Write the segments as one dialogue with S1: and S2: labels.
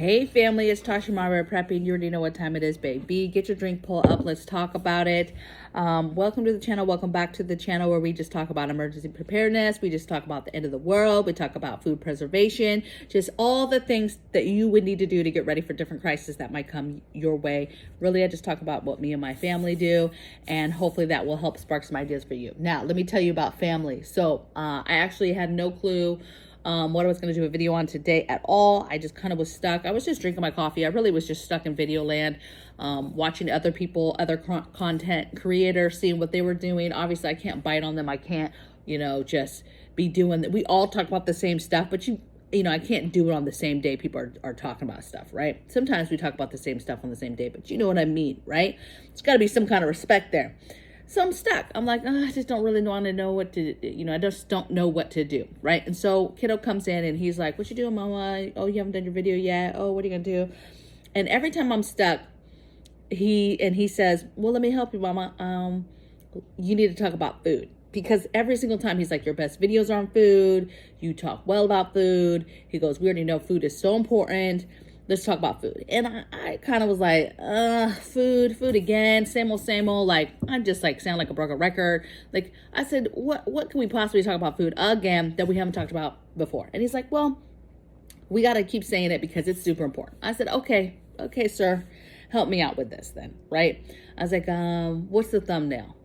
S1: Hey family, it's Tasha MIRA prepping. You already know what time it is, baby. Get your drink, pull up, let's talk about it. Welcome to the channel. Welcome back to the channel where we just talk about emergency preparedness. We just talk about the end of the world. We talk about food preservation, just all the things that you would need to do to get ready for different crises that might come your way. Really, I just talk about what me and my family do, and hopefully that will help spark some ideas for you. Now, let me tell you about family. So I actually had no clue what I was going to do a video on today at all. I just kind of was stuck. I was just drinking my coffee. I really was just stuck in video land, watching other people, other content creators, seeing what they were doing. Obviously, I can't bite on them. I can't, just be doing that. We all talk about the same stuff, but I can't do it on the same day people are talking about stuff, right? Sometimes we talk about the same stuff on the same day, but you know what I mean, right? There's got to be some kind of respect there. So I'm stuck. I'm like, I just don't really want to know what to, I just don't know what to do, right? And so kiddo comes in and he's like, what you doing, mama? Oh, you haven't done your video yet? Oh, what are you going to do? And every time I'm stuck, he says, well, let me help you, mama. You need to talk about food. Because every single time he's like, your best videos are on food. You talk well about food. He goes, we already know food is so important. Let's talk about food. And I kind of was like, food again, same old, like, I just like sound like a broken record. Like I said, what can we possibly talk about food again that we haven't talked about before? And he's like, well, we got to keep saying it because it's super important. I said, okay, sir, help me out with this then, right? I was like, what's the thumbnail?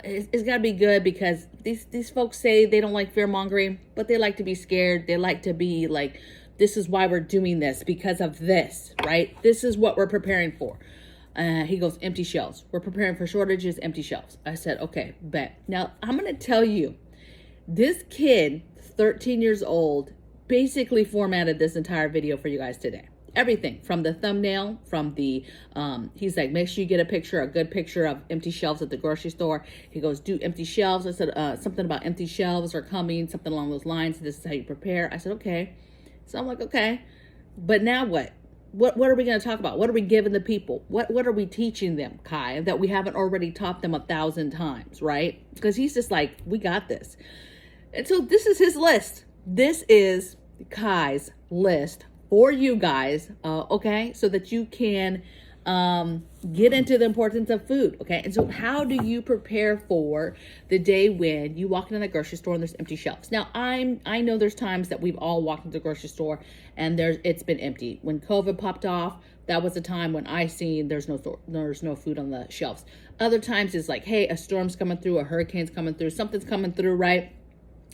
S1: It's got to be good because these folks say they don't like fear mongering, but they like to be scared. They like to be like, this is why we're doing this, because of this, right? This is what we're preparing for. He goes, empty shelves. We're preparing for shortages, empty shelves. I said, okay, bet. Now, I'm going to tell you, this kid, 13 years old, basically formatted this entire video for you guys today. Everything from the thumbnail, from the, he's like, make sure you get a good picture of empty shelves at the grocery store. He goes, do empty shelves. I said, something about empty shelves are coming, something along those lines. This is how you prepare. I said, okay. So I'm like, okay, but now what? What are we going to talk about? What are we giving the people? What are we teaching them, Kai, that we haven't already taught them 1,000 times, right? Because he's just like, we got this. And so this is his list. This is Kai's list for you guys, okay? So that you can get into the importance of food, okay? And so how do you prepare for the day when you walk into the grocery store and there's empty shelves? Now, I know there's times that we've all walked into the grocery store and it's been empty. When COVID popped off, that was a time when I seen there's no food on the shelves. Other times it's like, hey, a storm's coming through, a hurricane's coming through, something's coming through, right?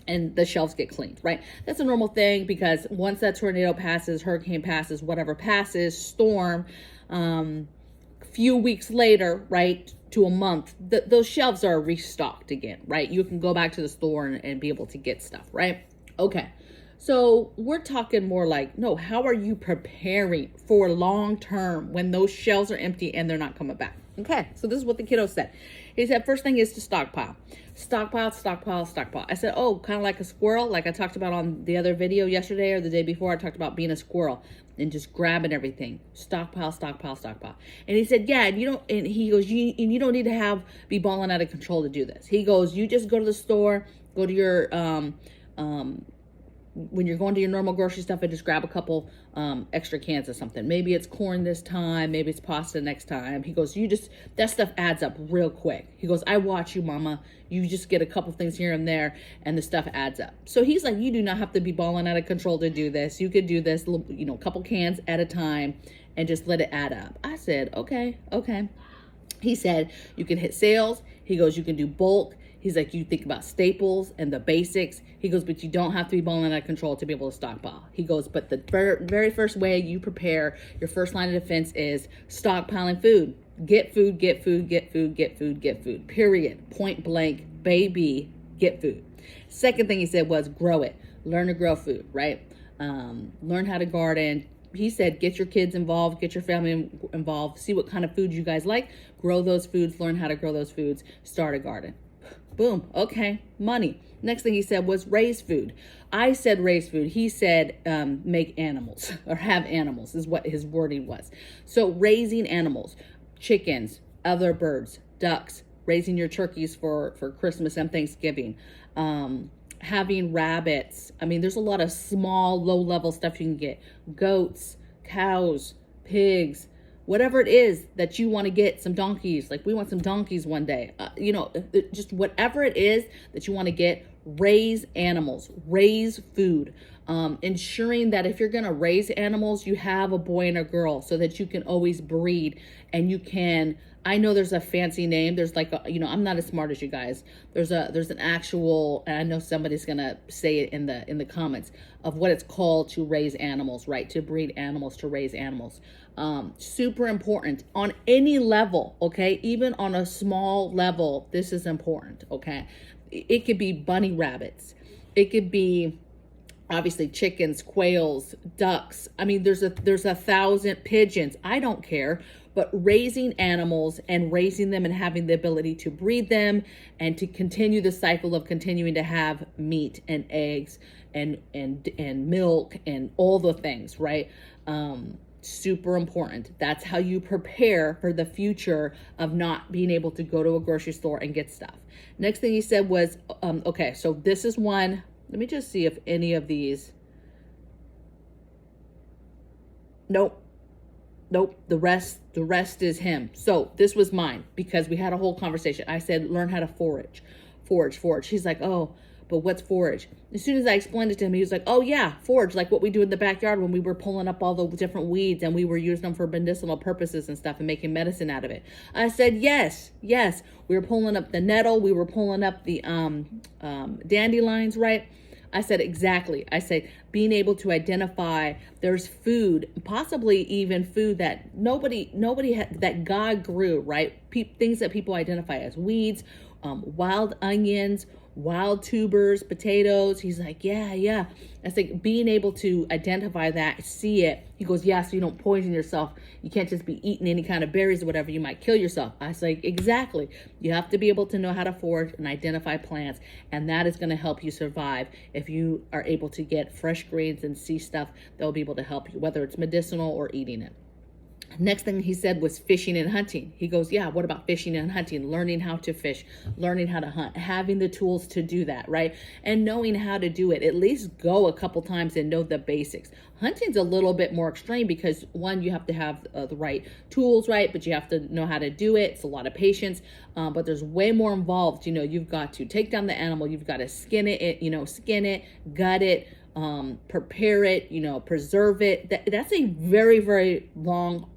S1: And the shelves get cleaned, right? That's a normal thing because once that tornado passes, hurricane passes, whatever passes, storm, few weeks later, right, to a month, those shelves are restocked again, right? You can go back to the store and be able to get stuff, right? Okay, so we're talking more like, no, how are you preparing for long term when those shelves are empty and they're not coming back? Okay, so this is what the kiddo said. He said, first thing is to stockpile. Stockpile. I said, oh, kind of like a squirrel, like I talked about on the other video yesterday or the day before. I talked about being a squirrel and just grabbing everything. Stockpile. And he said, yeah, and he goes, you don't need to be balling out of control to do this. He goes, you just go to the store, go to your, when you're going to your normal grocery stuff and just grab a couple extra cans of something. Maybe it's corn this time, maybe it's pasta next time. He goes, that stuff adds up real quick. He goes, I watch you, mama. You just get a couple things here and there and the stuff adds up. So he's like, you do not have to be balling out of control to do this. You could do this, a couple cans at a time and just let it add up. I said, okay. He said, you can hit sales. He goes, you can do bulk. He's like, you think about staples and the basics. He goes, but you don't have to be balling out of control to be able to stockpile. He goes, but the very first way you prepare, your first line of defense is stockpiling food. Get food, period. Point blank, baby, get food. Second thing he said was grow it. Learn to grow food, right? Learn how to garden. He said, get your kids involved, get your family involved, see what kind of food you guys like, grow those foods, learn how to grow those foods, start a garden. Boom. Okay. Money. Next thing he said was raise food. I said raise food. He said make animals or have animals is what his wording was. So raising animals, chickens, other birds, ducks, raising your turkeys for Christmas and Thanksgiving, having rabbits. I mean, there's a lot of small, low-level stuff you can get. Goats, cows, pigs, whatever it is that you want to get, some donkeys, like we want some donkeys one day, you know, just whatever it is that you want to get, raise animals, raise food, ensuring that if you're going to raise animals, you have a boy and a girl so that you can always breed and you can, I know there's a fancy name. There's like, you know, I'm not as smart as you guys. There's an actual, and I know somebody's going to say it in the comments of what it's called to raise animals, right? To breed animals, to raise animals. Super important on any level. Okay. Even on a small level, this is important. Okay. It could be bunny rabbits. It could be obviously chickens, quails, ducks. I mean, there's 1,000 pigeons. I don't care. But raising animals and raising them and having the ability to breed them and to continue the cycle of continuing to have meat and eggs and milk and all the things, right? Super important. That's how you prepare for the future of not being able to go to a grocery store and get stuff. Next thing he said was, okay, so this is one. Let me just see if any of these. Nope. The rest is him. So this was mine because we had a whole conversation. I said, learn how to forage. He's like, oh, but what's forage? As soon as I explained it to him, he was like, oh yeah, forage, like what we do in the backyard when we were pulling up all the different weeds and we were using them for medicinal purposes and stuff and making medicine out of it. I said, yes. We were pulling up the nettle. We were pulling up the dandelions, right? I said, exactly. I said, being able to identify there's food, possibly even food that nobody had, that God grew, right? Things that people identify as weeds, wild onions, wild tubers, potatoes. He's like, yeah. I think being able to identify that, see it. He goes, yeah, so you don't poison yourself. You can't just be eating any kind of berries or whatever. You might kill yourself. I was like, exactly. You have to be able to know how to forage and identify plants. And that is going to help you survive if you are able to get fresh greens and see stuff that will be able to help you, whether it's medicinal or eating it. Next thing he said was fishing and hunting. He goes, yeah, what about fishing and hunting? Learning how to fish, learning how to hunt, having the tools to do that, right? And knowing how to do it. At least go a couple times and know the basics. Hunting's a little bit more extreme because one, you have to have the right tools, right? But you have to know how to do it. It's a lot of patience, but there's way more involved. You know, you've got to take down the animal. You've got to skin it, gut it, prepare it, preserve it. That's a very, very long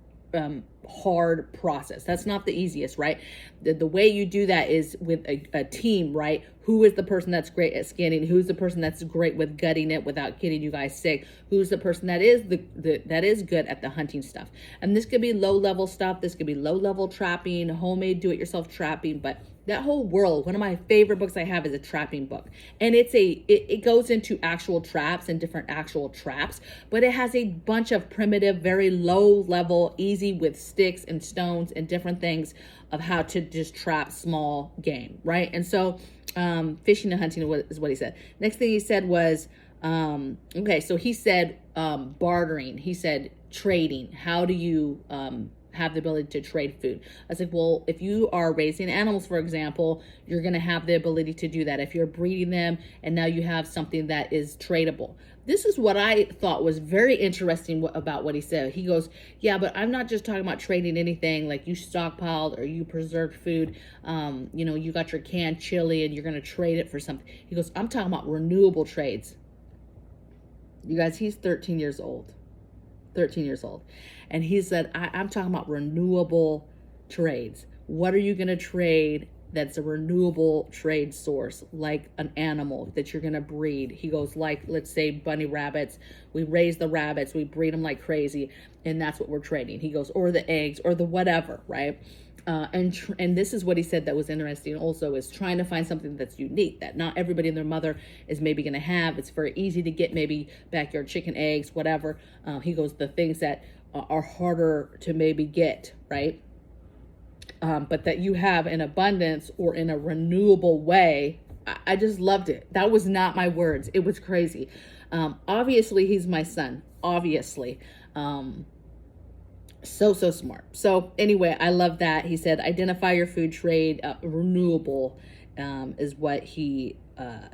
S1: hard process. That's not the easiest, right? The way you do that is with a team, right? Who is the person that's great at skinning? Who's the person that's great with gutting it without getting you guys sick? Who's the person that is that is good at the hunting stuff? And this could be low level stuff. This could be low level trapping, homemade do-it-yourself trapping, but that whole world, one of my favorite books I have is a trapping book. And it goes into actual traps and different actual traps, but it has a bunch of primitive, very low level, easy with sticks and stones and different things of how to just trap small game, right? And so fishing and hunting is what he said. Next thing he said was, okay, so he said bartering. He said trading. How do you have the ability to trade food? I was like, well, if you are raising animals, for example, you're going to have the ability to do that. If you're breeding them and now you have something that is tradable. This is what I thought was very interesting about what he said. He goes, yeah, but I'm not just talking about trading anything like you stockpiled or you preserved food. You got your canned chili and you're going to trade it for something. He goes, I'm talking about renewable trades. You guys, he's 13 years old. And he said, I'm talking about renewable trades. What are you going to trade that's a renewable trade source, like an animal that you're going to breed? He goes, like, let's say bunny rabbits. We raise the rabbits, we breed them like crazy, and that's what we're trading. He goes, or the eggs, or the whatever, right? And this is what he said that was interesting also, is trying to find something that's unique, that not everybody and their mother is maybe going to have. It's very easy to get maybe backyard chicken, eggs, whatever. He goes, the things that are harder to maybe get, right? But that you have in abundance or in a renewable way. I just loved it. That was not my words. It was crazy. Obviously, he's my son. Obviously. So smart. So anyway, I love that. He said, identify your food trade. Renewable is what he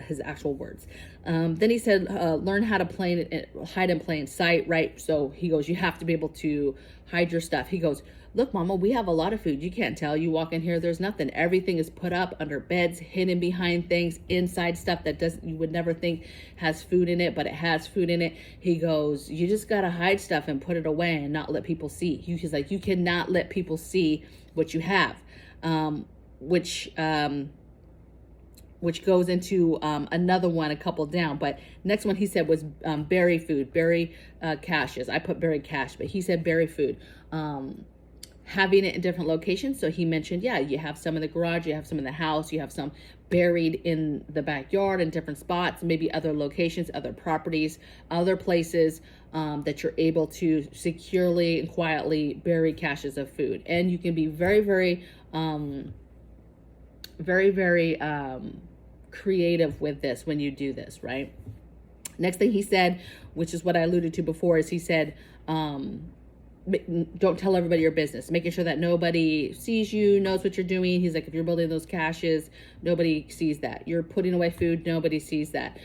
S1: his actual words. Then he said, learn how to hide in plain sight, right? So he goes, you have to be able to hide your stuff. He goes, look, Mama, we have a lot of food. You can't tell. You walk in here, there's nothing. Everything is put up under beds, hidden behind things, inside stuff that you would never think has food in it, but it has food in it. He goes, you just got to hide stuff and put it away and not let people see. He's like, you cannot let people see what you have, which goes into another one a couple down. But next one he said was berry food, berry caches. I put berry cache, but he said berry food. Having it in different locations. So he mentioned, yeah, you have some in the garage, you have some in the house, you have some buried in the backyard in different spots, maybe other locations, other properties, other places that you're able to securely and quietly bury caches of food. And you can be very, very, very creative with this when you do this, right? Next thing he said, which is what I alluded to before, is he said, don't tell everybody your business, making sure that nobody sees you, knows what you're doing. He's like, if you're building those caches, nobody sees that. You're putting away food, nobody sees that.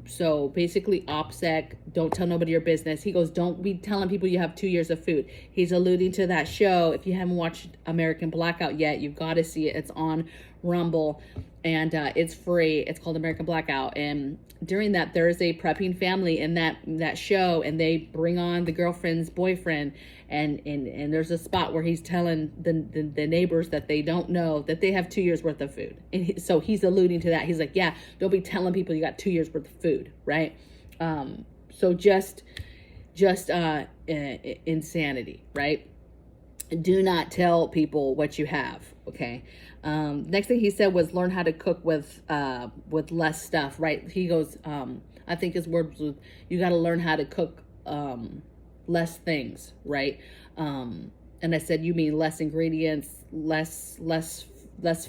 S1: So basically OPSEC, don't tell nobody your business. He goes, don't be telling people you have 2 years of food. He's alluding to that show. If you haven't watched American Blackout yet, you've got to see it. It's on Rumble and it's free. It's called American Blackout. And during that, there is a prepping family in that show, and they bring on the girlfriend's boyfriend, and there's a spot where he's telling the neighbors that they don't know that they have 2 years worth of food. And so he's alluding to that. He's like, yeah, don't be telling people you got 2 years worth of food, right? So just insanity, right? Do not tell people what you have, okay? Next thing he said was learn how to cook with less stuff, right? He goes, I think his words was, you got to learn how to cook less things, right? And I said, you mean less ingredients, less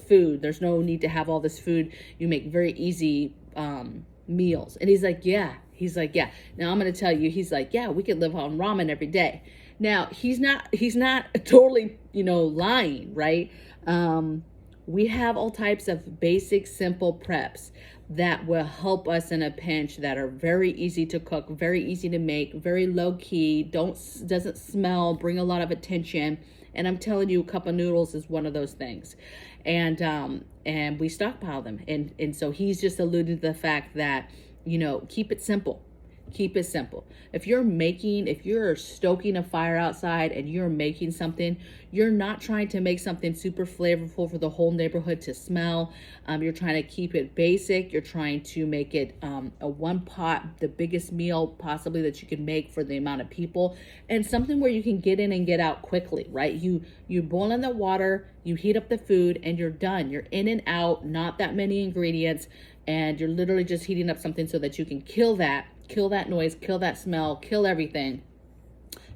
S1: food. There's no need to have all this food. You make very easy meals. And he's like, yeah. He's like, yeah. Now I'm going to tell you, he's like, yeah, we could live on ramen every day. Now he's not totally, lying, right? We have all types of basic, simple preps that will help us in a pinch, that are very easy to cook, very easy to make, very low key, doesn't smell, bring a lot of attention. And I'm telling you, a cup of noodles is one of those things. And we stockpile them. And so he's just alluding to the fact that, keep it simple. Keep it simple. If you're stoking a fire outside and you're making something, you're not trying to make something super flavorful for the whole neighborhood to smell. You're trying to keep it basic. You're trying to make it a one pot, the biggest meal possibly that you can make for the amount of people, and something where you can get in and get out quickly, right? You boil in the water, you heat up the food, and you're done. You're in and out, not that many ingredients, and you're literally just heating up something so that you can kill that noise, kill that smell, kill everything,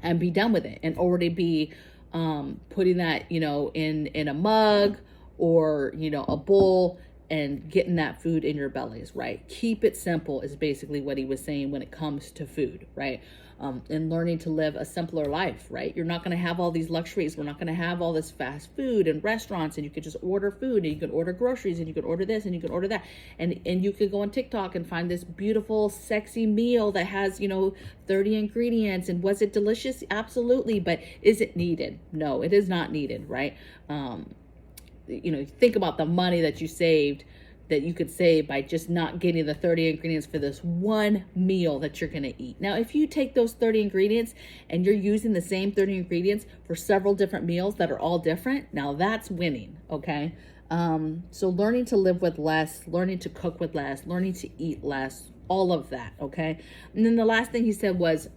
S1: and be done with it, and already be putting that in a mug or a bowl and getting that food in your bellies, right? Keep it simple is basically what he was saying when it comes to food, right? And learning to live a simpler life, right? You're not going to have all these luxuries. We're not going to have all this fast food and restaurants, and you could just order food, and you could order groceries, and you could order this, and you could order that. And you could go on TikTok and find this beautiful, sexy meal that has, 30 ingredients. And was it delicious? Absolutely. But is it needed? No, it is not needed, right? Think about the money that you could save by just not getting the 30 ingredients for this one meal that you're going to eat. Now, if you take those 30 ingredients and you're using the same 30 ingredients for several different meals that are all different, now that's winning, okay? So learning to live with less, learning to cook with less, learning to eat less, all of that, okay? And then the last thing he said was,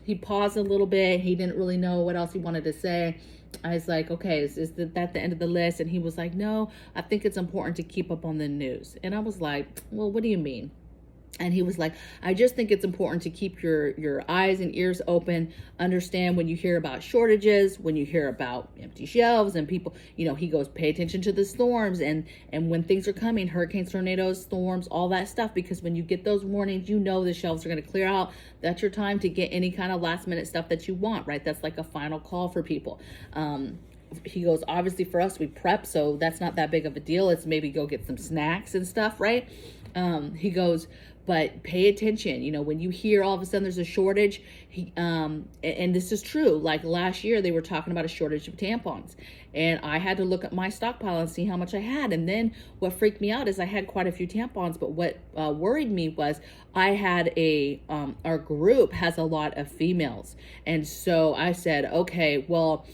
S1: he paused a little bit. He didn't really know what else he wanted to say. I was like, okay, is that the end of the list? And he was like, no, I think it's important to keep up on the news. And I was like, well, what do you mean? And he was like, I just think it's important to keep your eyes and ears open, understand when you hear about shortages, when you hear about empty shelves and people, he goes, pay attention to the storms and when things are coming, hurricanes, tornadoes, storms, all that stuff, because when you get those warnings, the shelves are going to clear out. That's your time to get any kind of last minute stuff that you want, right? That's like a final call for people. he goes, obviously for us, we prep, so that's not that big of a deal. It's maybe go get some snacks and stuff, right? He goes, but pay attention, you know, when you hear all of a sudden there's a shortage, and this is true, like last year they were talking about a shortage of tampons, and I had to look at my stockpile and see how much I had. And then what freaked me out is I had quite a few tampons, but what worried me was I had our group has a lot of females. And so I said, okay, well,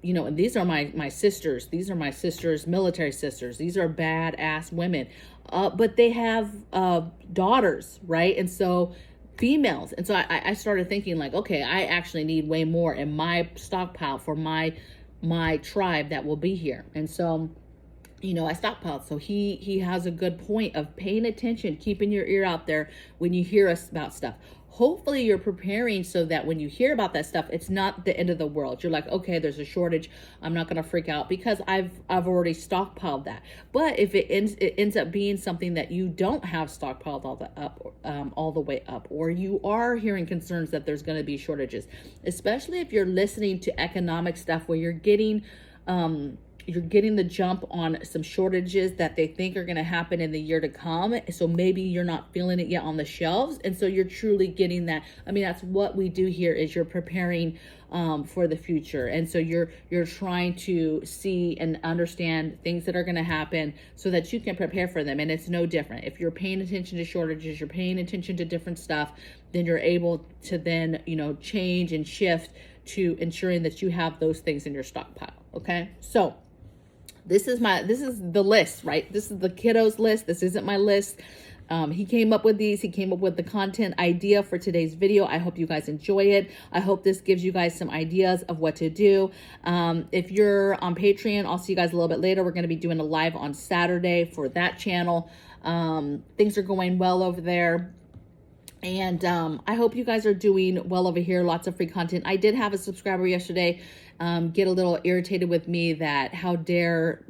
S1: you know, and these are my sisters. These are my sisters, military sisters. These are badass women. But they have daughters, right? And so females. And so I started thinking like, okay, I actually need way more in my stockpile for my tribe that will be here. And so, you know, I stockpiled. So he has a good point of paying attention, keeping your ear out there when you hear us about stuff. Hopefully you're preparing so that when you hear about that stuff, it's not the end of the world. You're like, okay, there's a shortage. I'm not going to freak out because I've already stockpiled that. But if it ends up being something that you don't have stockpiled all the way up, or you are hearing concerns that there's going to be shortages, especially if you're listening to economic stuff where you're getting the jump on some shortages that they think are going to happen in the year to come. So maybe you're not feeling it yet on the shelves. And so you're truly getting that. I mean, that's what we do here is you're preparing for the future. And so you're trying to see and understand things that are going to happen so that you can prepare for them. And it's no different. If you're paying attention to shortages, you're paying attention to different stuff, then you're able to then, you know, change and shift to ensuring that you have those things in your stockpile. Okay. So this is the list, right? This is the kiddos list. This isn't my list. He came up with these. He came up with the content idea for today's video. I hope you guys enjoy it. I hope this gives you guys some ideas of what to do. If you're on Patreon, I'll see you guys a little bit later. We're going to be doing a live on Saturday for that channel. Things are going well over there. And I hope you guys are doing well over here. Lots of free content. I did have a subscriber yesterday get a little irritated with me that how dare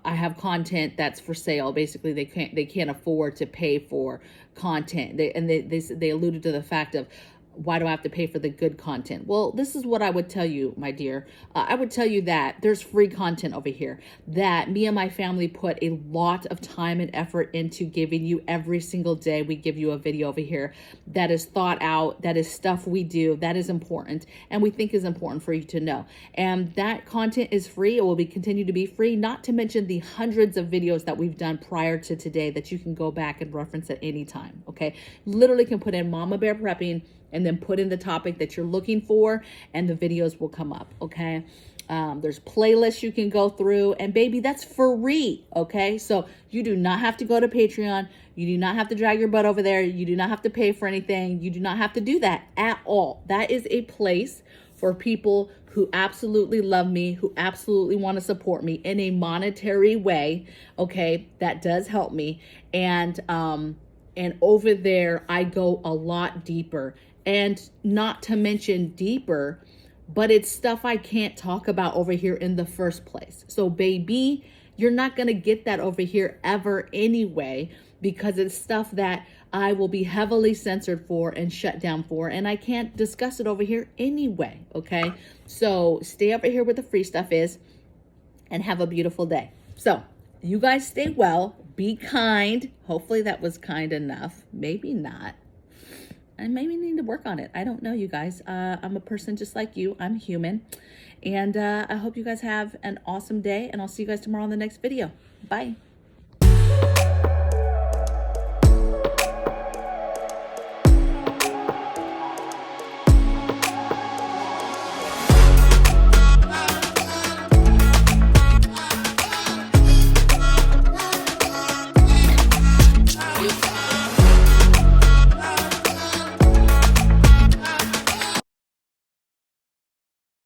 S1: I have content that's for sale. Basically, they can't afford to pay for content. They alluded to the fact of, why do I have to pay for the good content? Well, this is what I would tell you, my dear. I would tell you that there's free content over here that me and my family put a lot of time and effort into giving you every single day. We give you a video over here that is thought out, that is stuff we do, that is important, and we think is important for you to know. And that content is free. It will continue to be free, not to mention the hundreds of videos that we've done prior to today that you can go back and reference at any time, okay? Literally can put in Mama Bear Prepping and then put in the topic that you're looking for, and the videos will come up, okay? There's playlists you can go through, and baby, that's free, okay? So you do not have to go to Patreon. You do not have to drag your butt over there. You do not have to pay for anything. You do not have to do that at all. That is a place for people who absolutely love me, who absolutely want to support me in a monetary way, okay? That does help me. And over there, I go a lot deeper. And not to mention deeper, but it's stuff I can't talk about over here in the first place. So baby, you're not going to get that over here ever anyway, because it's stuff that I will be heavily censored for and shut down for, and I can't discuss it over here anyway, okay? So stay over here where the free stuff is and have a beautiful day. So you guys stay well, be kind. Hopefully that was kind enough. Maybe not. I maybe need to work on it. I don't know, you guys. I'm a person just like you. I'm human. And I hope you guys have an awesome day, and I'll see you guys tomorrow on the next video. Bye.